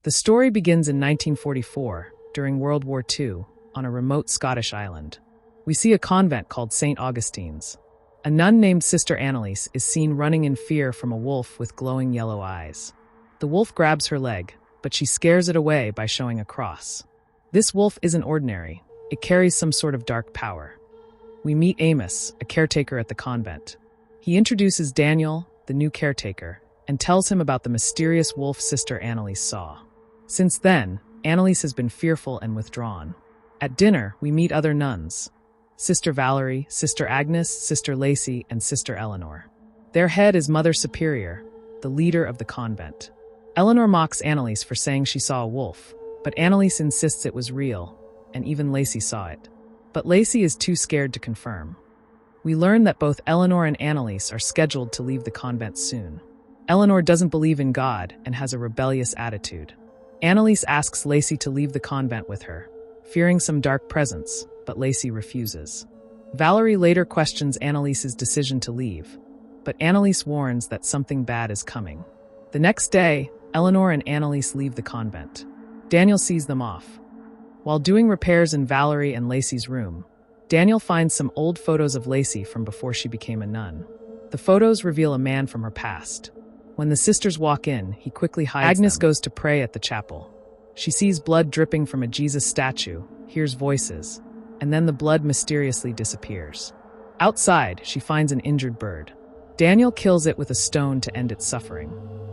The story begins in 1944, during World War II, on a remote Scottish island. We see a convent called St. Augustine's. A nun named Sister Anneliese is seen running in fear from a wolf with glowing yellow eyes. The wolf grabs her leg, but she scares it away by showing a cross. This wolf isn't ordinary. It carries some sort of dark power. We meet Amos, a caretaker at the convent. He introduces Daniel, the new caretaker, and tells him about the mysterious wolf Sister Anneliese saw. Since then, Anneliese has been fearful and withdrawn. At dinner, we meet other nuns: Sister Valerie, Sister Agnes, Sister Lacey, and Sister Eleanor. Their head is Mother Superior, the leader of the convent. Eleanor mocks Anneliese for saying she saw a wolf, but Anneliese insists it was real, and even Lacey saw it. But Lacey is too scared to confirm. We learn that both Eleanor and Anneliese are scheduled to leave the convent soon. Eleanor doesn't believe in God and has a rebellious attitude. Anneliese asks Lacey to leave the convent with her, fearing some dark presence, but Lacey refuses. Valerie later questions Anneliese's decision to leave, but Anneliese warns that something bad is coming. The next day, Eleanor and Anneliese leave the convent. Daniel sees them off. While doing repairs in Valerie and Lacey's room, Daniel finds some old photos of Lacey from before she became a nun. The photos reveal a man from her past. When the sisters walk in, he quickly hides Agnes goes to pray at the chapel. She sees blood dripping from a Jesus statue, hears voices, and then the blood mysteriously disappears. Outside, she finds an injured bird. Daniel kills it with a stone to end its suffering.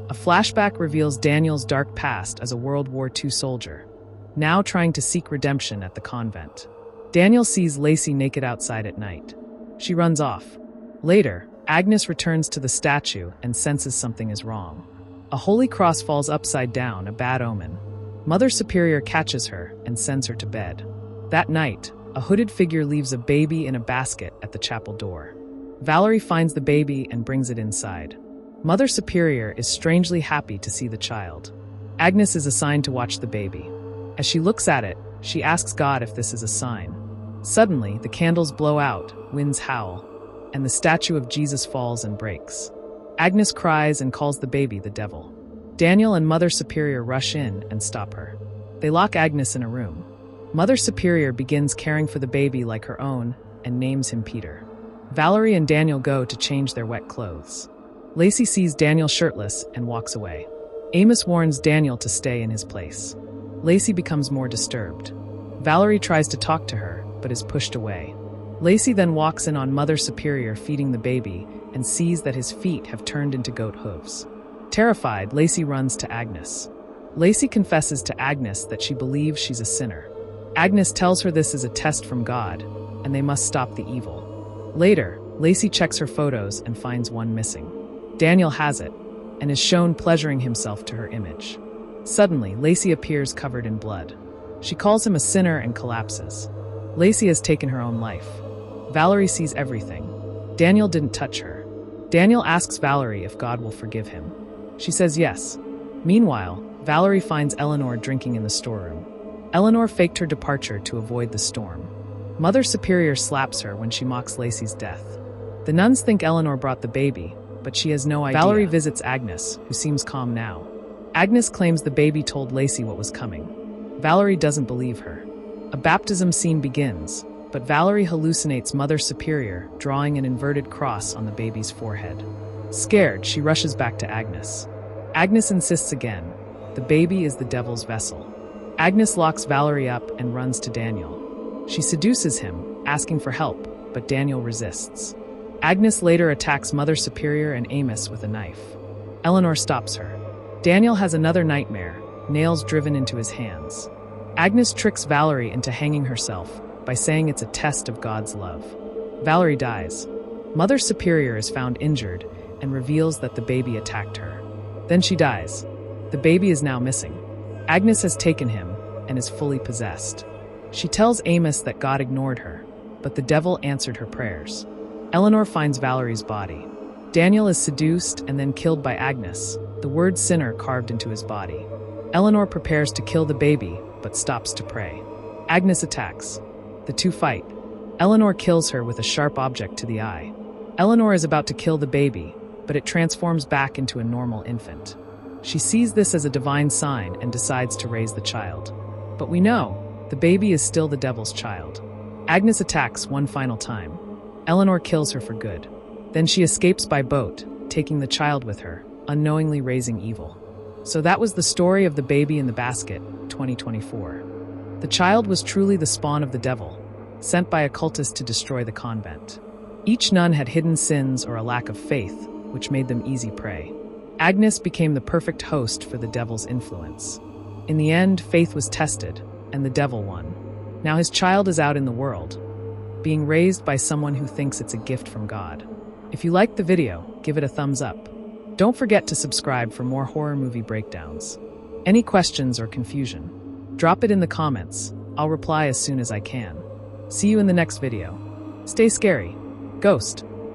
A flashback reveals Daniel's dark past as a World War II soldier, now trying to seek redemption at the convent. Daniel sees Lacey naked outside at night. She runs off. Later, Agnes returns to the statue and senses something is wrong. A holy cross falls upside down, a bad omen. Mother Superior catches her and sends her to bed. That night, a hooded figure leaves a baby in a basket at the chapel door. Valerie finds the baby and brings it inside. Mother Superior is strangely happy to see the child. Agnes is assigned to watch the baby. As she looks at it, she asks God if this is a sign. Suddenly, the candles blow out, winds howl, and the statue of Jesus falls and breaks. Agnes cries and calls the baby the devil. Daniel and Mother Superior rush in and stop her. They lock Agnes in a room. Mother Superior begins caring for the baby like her own and names him Peter. Valerie and Daniel go to change their wet clothes. Lacey sees Daniel shirtless and walks away. Amos warns Daniel to stay in his place. Lacey becomes more disturbed. Valerie tries to talk to her, but is pushed away. Lacey then walks in on Mother Superior feeding the baby and sees that his feet have turned into goat hooves. Terrified, Lacey runs to Agnes. Lacey confesses to Agnes that she believes she's a sinner. Agnes tells her this is a test from God, and they must stop the evil. Later, Lacey checks her photos and finds one missing. Daniel has it, and is shown pleasuring himself to her image. Suddenly, Lacey appears covered in blood. She calls him a sinner and collapses. Lacey has taken her own life. Valerie sees everything. Daniel didn't touch her. Daniel asks Valerie if God will forgive him. She says yes. Meanwhile, Valerie finds Eleanor drinking in the storeroom. Eleanor faked her departure to avoid the storm. Mother Superior slaps her when she mocks Lacey's death. The nuns think Eleanor brought the baby, but she has no idea. Valerie visits Agnes, who seems calm now. Agnes claims the baby told Lacey what was coming. Valerie doesn't believe her. A baptism scene begins, but Valerie hallucinates Mother Superior drawing an inverted cross on the baby's forehead. Scared, she rushes back to Agnes. Agnes insists again. The baby is the devil's vessel. Agnes locks Valerie up and runs to Daniel. She seduces him, asking for help, but Daniel resists. Agnes later attacks Mother Superior and Amos with a knife. Eleanor stops her. Daniel has another nightmare, nails driven into his hands. Agnes tricks Valerie into hanging herself by saying it's a test of God's love. Valerie dies. Mother Superior is found injured and reveals that the baby attacked her. Then she dies. The baby is now missing. Agnes has taken him and is fully possessed. She tells Amos that God ignored her, but the devil answered her prayers. Eleanor finds Valerie's body. Daniel is seduced and then killed by Agnes, the word sinner carved into his body. Eleanor prepares to kill the baby, but stops to pray. Agnes attacks. The two fight. Eleanor kills her with a sharp object to the eye. Eleanor is about to kill the baby, but it transforms back into a normal infant. She sees this as a divine sign and decides to raise the child. But we know, the baby is still the devil's child. Agnes attacks one final time. Eleanor kills her for good. Then she escapes by boat, taking the child with her, unknowingly raising evil. So that was the story of the baby in the basket, 2024. The child was truly the spawn of the devil, sent by occultists to destroy the convent. Each nun had hidden sins or a lack of faith, which made them easy prey. Agnes became the perfect host for the devil's influence. In the end, faith was tested, and the devil won. Now his child is out in the world, being raised by someone who thinks it's a gift from God. If you liked the video, give it a thumbs up. Don't forget to subscribe for more horror movie breakdowns. Any questions or confusion? Drop it in the comments. I'll reply as soon as I can. See you in the next video. Stay scary. Ghost.